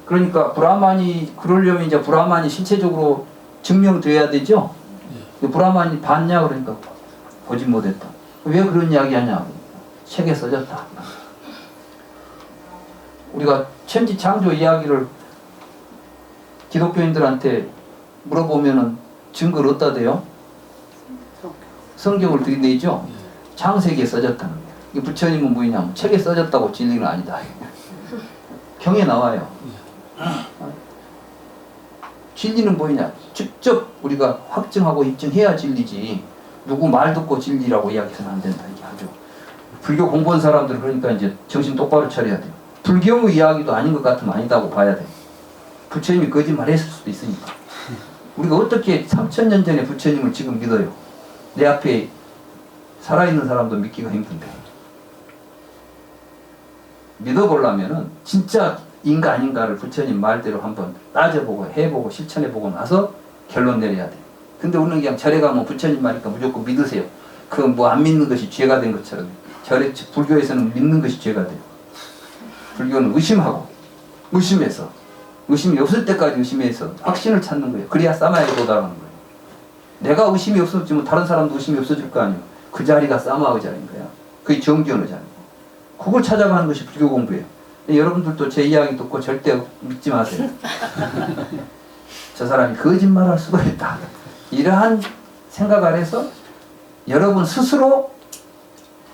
그러니까 브라만이 그러려면 이제 브라만이 실체적으로 증명돼야 되죠. 브라만이 봤냐 그러니까 보지 못했다. 왜 그런 이야기 하냐? 책에 써졌다. 우리가 천지 창조 이야기를 기독교인들한테 물어보면은 증거를 어디다 대요? 성경을 들이대죠. 창세기에 써졌다는 거예요. 이 부처님은 뭐냐면 책에 써졌다고 진리는 아니다. 경에 나와요. 진리는 뭐냐? 직접 우리가 확증하고 입증해야 진리지. 누구 말 듣고 진리라고 이야기해서는 안 된다. 이게 아주 불교 공부한 사람들 그러니까 이제 정신 똑바로 차려야 돼요. 불교의 이야기도 아닌 것 같으면 아니다고 봐야 돼요. 부처님이 거짓말했을 수도 있으니까. 우리가 어떻게 3000년 전에 부처님을 지금 믿어요? 내 앞에 살아있는 사람도 믿기가 힘든데. 믿어보려면은 진짜 인간인가를 부처님 말대로 한번 따져보고 해보고 실천해보고 나서 결론 내려야 돼. 근데 우리는 그냥 절에 가면 부처님 말이니까 무조건 믿으세요. 그 뭐 안 믿는 것이 죄가 된 것처럼 절에 불교에서는 믿는 것이 죄가 돼요. 불교는 의심하고 의심해서 의심이 없을 때까지 의심해서 확신을 찾는 거예요. 그래야 사마에 도달하는 거예요. 내가 의심이 없어지면 다른 사람도 의심이 없어질 거 아니에요. 그 자리가 사마의 자리인 거야. 그게 정견의 자리. 그걸 찾아가는 것이 불교 공부예요. 여러분들도 제 이야기 듣고 절대 믿지 마세요. 저 사람이 거짓말할 수가 있다. 이러한 생각 아래서 여러분 스스로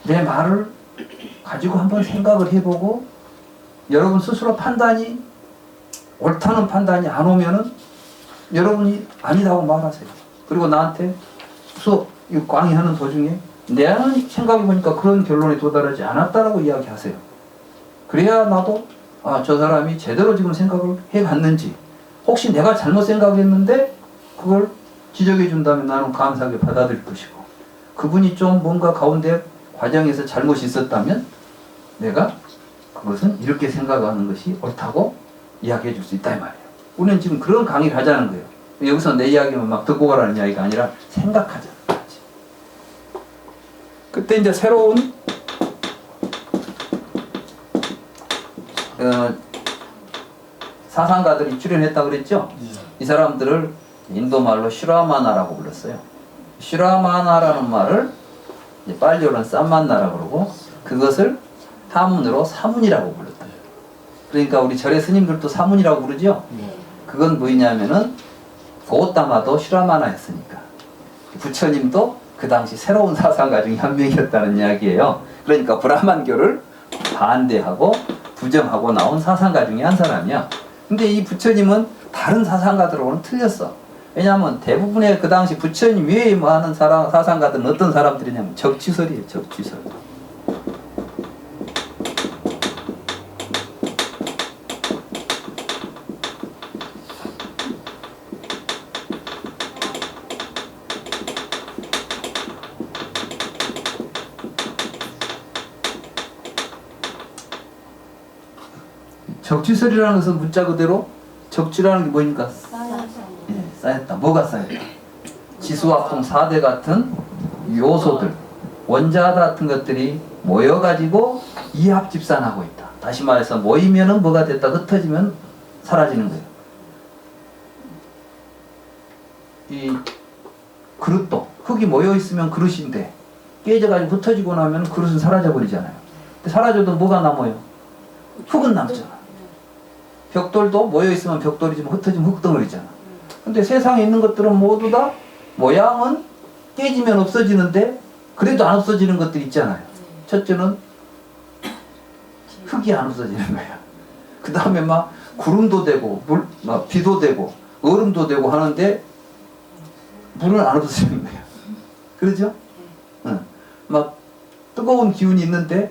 내 말을 가지고 한번 생각을 해보고 여러분 스스로 판단이 옳다는 판단이 안 오면은 여러분이 아니라고 말하세요. 그리고 나한테 수업 강의하는 도중에 내는 생각해보니까 그런 결론에 도달하지 않았다라고 이야기하세요. 그래야 나도 저 사람이 제대로 지금 생각을 해갔는지 혹시 내가 잘못 생각했는데 그걸 지적해 준다면 나는 감사하게 받아들일 것이고 그분이 좀 뭔가 가운데 과정에서 잘못이 있었다면 내가 그것은 이렇게 생각하는 것이 옳다고 이야기해 줄 수 있다 이 말이에요. 우리는 지금 그런 강의를 하자는 거예요. 여기서 내 이야기만 막 듣고 가라는 이야기가 아니라 생각하자. 그때 이제 새로운 사상가들이 출연했다 그랬죠? 이 사람들을 인도 말로 슈라마나라고 불렀어요. 슈라마나라는 말을 이제 빨리어는 쌈만나라고 그러고 그것을 하문으로 사문이라고 불렀다. 그러니까 우리 절의 스님들도 사문이라고 부르죠? 그건 뭐냐면은 고다마도 슈라마나였으니까 부처님도 그 당시 새로운 사상가 중에 한 명이었다는 이야기예요. 그러니까 브라만교를 반대하고 부정하고 나온 사상가 중에 한 사람이야. 근데 이 부처님은 다른 사상가들하고는 틀렸어. 왜냐하면 대부분의 그 당시 부처님 외에 많은 사상가들은 어떤 사람들이냐면 적취설이에요. 적취설. 적취설이라는 것은 문자 그대로 적취라는 게 뭐입니까? 예, 쌓였다. 뭐가 쌓였다? 지수화풍 4대 같은 요소들, 원자 같은 것들이 모여가지고 이합집산하고 있다. 다시 말해서 모이면은 뭐가 됐다. 흩어지면 사라지는 거예요. 이 그릇도 흙이 모여있으면 그릇인데 깨져가지고 흩어지고 나면 그릇은 사라져버리잖아요. 근데 사라져도 뭐가 남아요? 흙은 남잖아. 벽돌도 모여있으면 벽돌이지만 흩어지면 흙덩어리잖아. 근데 세상에 있는 것들은 모두 다 모양은 깨지면 없어지는데 그래도 안 없어지는 것들 있잖아요. 첫째는 흙이 안 없어지는 거야. 그 다음에 막 구름도 되고 막 비도 되고 얼음도 되고 하는데 물은 안 없어지는 거야. 그러죠? 응. 막 뜨거운 기운이 있는데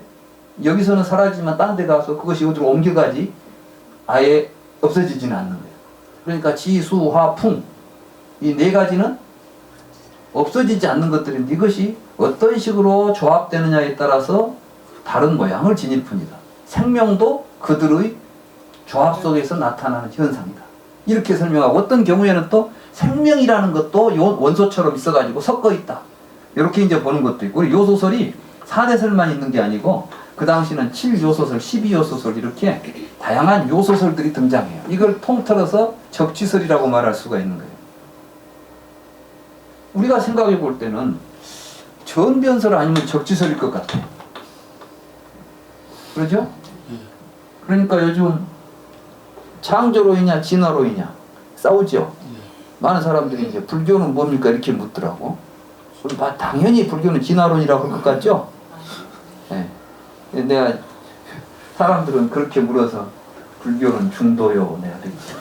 여기서는 사라지지만 딴 데 가서 그것이 어디로 옮겨가지 아예 없어지지는 않는 거예요. 그러니까 지, 수, 화, 풍 이 네 가지는 없어지지 않는 것들인데 이것이 어떤 식으로 조합되느냐에 따라서 다른 모양을 지닐 뿐이다. 생명도 그들의 조합 속에서 나타나는 현상이다. 이렇게 설명하고 어떤 경우에는 또 생명이라는 것도 원소처럼 있어가지고 섞어 있다. 이렇게 이제 보는 것도 있고 요소설이 4대설만 있는 게 아니고 그 당시는 7요소설, 12요소설 이렇게 다양한 요소설들이 등장해요. 이걸 통틀어서 적취설이라고 말할 수가 있는 거예요. 우리가 생각해 볼 때는 전변설 아니면 적취설일 것 같아요. 그러죠? 그러니까 요즘 창조로이냐 진화로이냐 싸우죠. 많은 사람들이 이제 불교는 뭡니까 이렇게 묻더라고. 당연히 불교는 진화론이라고 할 것 같죠? 네. 내가 사람들은 그렇게 물어서 불교는 중도요 내가 되겠죠.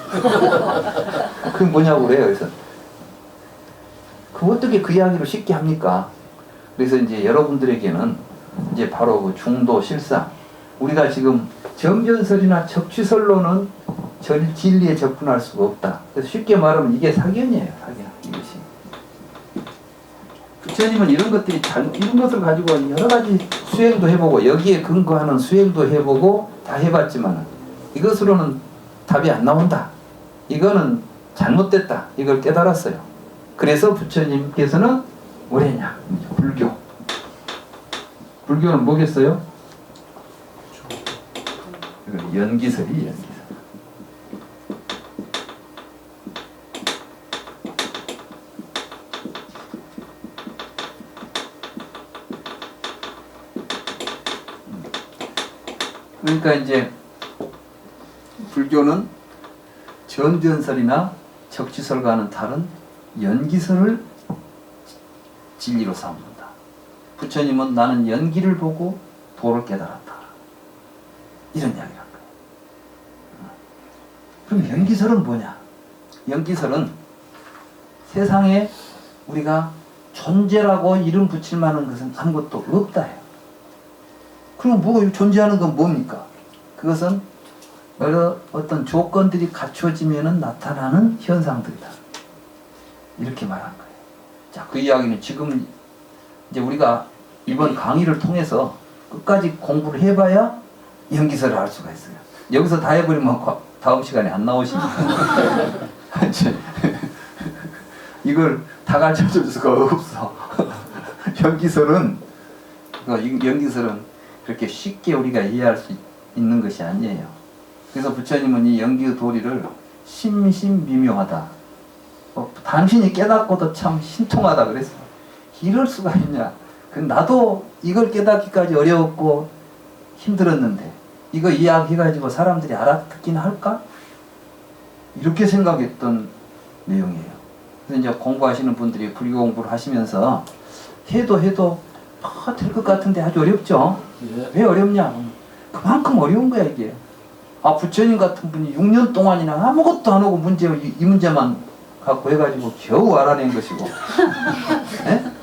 그게 뭐냐고 그래요. 그래서 어떻게 그 이야기를 쉽게 합니까? 그래서 이제 여러분들에게는 이제 바로 그 중도 실상 우리가 지금 정변설이나 적취설로는 진리에 접근할 수가 없다. 그래서 쉽게 말하면 이게 사견이에요. 사견. 이것이. 부처님은 이런 것들이 이런 것을 가지고 여러 가지 수행도 해보고 여기에 근거하는 수행도 해보고 다 해봤지만 이것으로는 답이 안 나온다. 이거는 잘못됐다. 이걸 깨달았어요. 그래서 부처님께서는 뭐랬냐? 불교. 불교는 뭐겠어요? 연기설이 연기설. 그러니까 이제 불교는 전변설이나 적취설과는 다른 연기설을 진리로 삼는다. 부처님은 나는 연기를 보고 도를 깨달았다. 이런 이야기를 한 거예요. 그럼 연기설은 뭐냐? 연기설은 세상에 우리가 존재라고 이름 붙일 만한 것은 아무것도 없다 해요. 그럼 뭐 존재하는 건 뭡니까? 그것은 어떤 조건들이 갖춰지면 나타나는 현상들이다. 이렇게 말한 거예요. 자, 그 이야기는 지금 이제 우리가 이번 강의를 통해서 끝까지 공부를 해봐야 연기설을 알 수가 있어요. 여기서 다 해버리면 다음 시간에 안 나오시니까 이걸 다 가르쳐줄 수가 없어. 연기설은 그렇게 쉽게 우리가 이해할 수 있는 것이 아니에요. 그래서 부처님은 이 연기의 도리를 심심미묘하다. 당신이 깨닫고도 참 신통하다 그랬어. 이럴 수가 있냐. 나도 이걸 깨닫기까지 어려웠고 힘들었는데 이거 이야기해가지고 사람들이 알아듣긴 할까? 이렇게 생각했던 내용이에요. 그래서 이제 공부하시는 분들이 불교 공부를 하시면서 해도 될 것 같은데 아주 어렵죠. 왜 어렵냐? 그만큼 어려운 거야 이게. 부처님 같은 분이 6년 동안이나 아무것도 안 하고 이 문제만 갖고 해가지고 겨우 알아낸 것이고 네?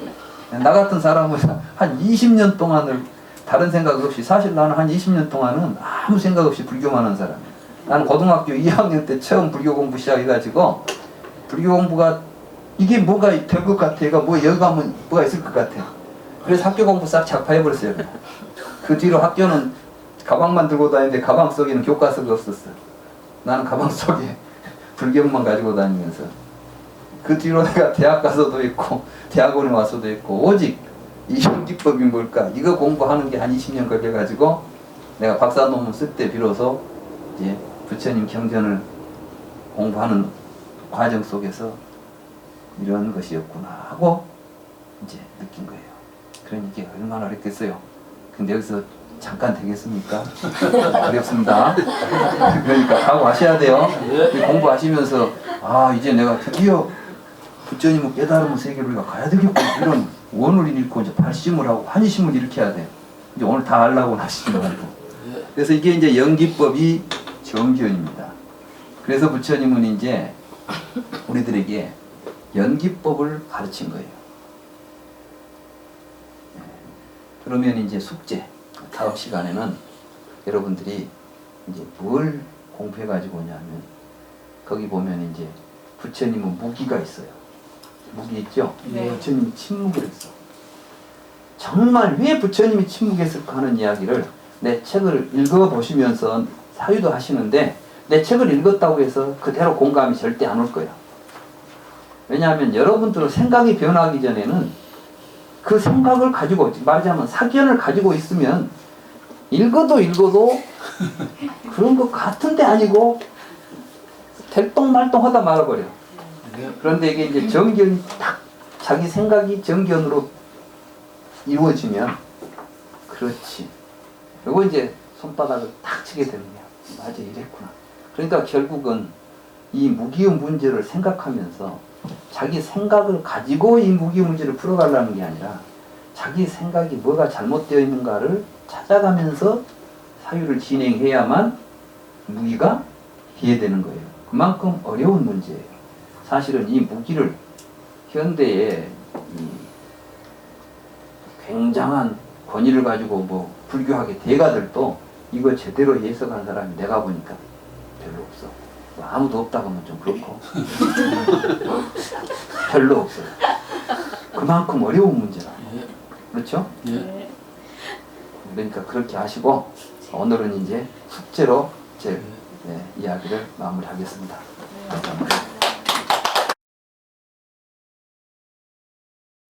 나 같은 사람은 한 20년 동안을 다른 생각 없이, 사실 나는 한 20년 동안은 아무 생각 없이 불교만 한 사람이야. 나는 고등학교 2학년 때 처음 불교 공부 시작해가지고 불교 공부가 이게 뭐가 될 것 같아. 여기 가면 뭐가 있을 것 같아. 그래서 학교 공부 싹 작파해버렸어요. 그 뒤로 학교는 가방만 들고 다니는데 가방 속에는 교과서가 없었어. 나는 가방 속에 불경만 가지고 다니면서 그 뒤로 내가 대학 가서도 있고 대학원에 와서도 있고 오직 이 연기법이 뭘까 이거 공부하는 게 한 20년 걸려가지고 내가 박사 논문 쓸 때 비로소 이제 부처님 경전을 공부하는 과정 속에서 이런 것이었구나 하고 이제 느낀 거예요. 그러니 이게 얼마나 어렵겠어요. 근데 여기서 잠깐 되겠습니까? 어렵습니다. 그러니까 각오하셔야 돼요. 공부하시면서 이제 내가 드디어 부처님은 깨달음의 세계로 우리가 가야 되겠고 이런 원을 잃고 이제 발심을 하고 환심을 일으켜야 돼요. 이제 오늘 다 알라고 하시는 거고. 그래서 이게 이제 연기법이 정견입니다. 그래서 부처님은 이제 우리들에게 연기법을 가르친 거예요. 그러면 이제 숙제 다음 시간에는 여러분들이 이제 뭘 공부해 가지고 오냐면 거기 보면 이제 부처님은 무기가 있어요. 무기 있죠? 네. 부처님이 침묵을 했어. 정말 왜 부처님이 침묵했을까 하는 이야기를 내 책을 읽어보시면서 사유도 하시는데 내 책을 읽었다고 해서 그대로 공감이 절대 안 올 거야. 왜냐하면 여러분들은 생각이 변하기 전에는 그 생각을 가지고, 말하자면 사견을 가지고 있으면 읽어도 그런 것 같은데 아니고 들똥말똥 하다 말아버려. 그런데 이게 이제 정견이 딱 자기 생각이 정견으로 이루어지면 그렇지. 그리고 이제 손바닥을 탁 치게 되는 거야. 맞아, 이랬구나. 그러니까 결국은 이 무기의 문제를 생각하면서 자기 생각을 가지고 이 무기의 문제를 풀어가려는 게 아니라 자기 생각이 뭐가 잘못되어 있는가를 찾아가면서 사유를 진행해야만 무기가 이해되는 거예요. 그만큼 어려운 문제예요. 사실은 이 무기를 현대의 이 굉장한 권위를 가지고 뭐 불교학의 대가들도 이거 제대로 해석한 사람이 내가 보니까 별로 없어. 뭐 아무도 없다고 하면 좀 그렇고 별로 없어요. 그만큼 어려운 문제라. 그렇죠? 네. 그러니까 그렇게 하시고 오늘은 이제 숙제로 제 이야기를 마무리하겠습니다.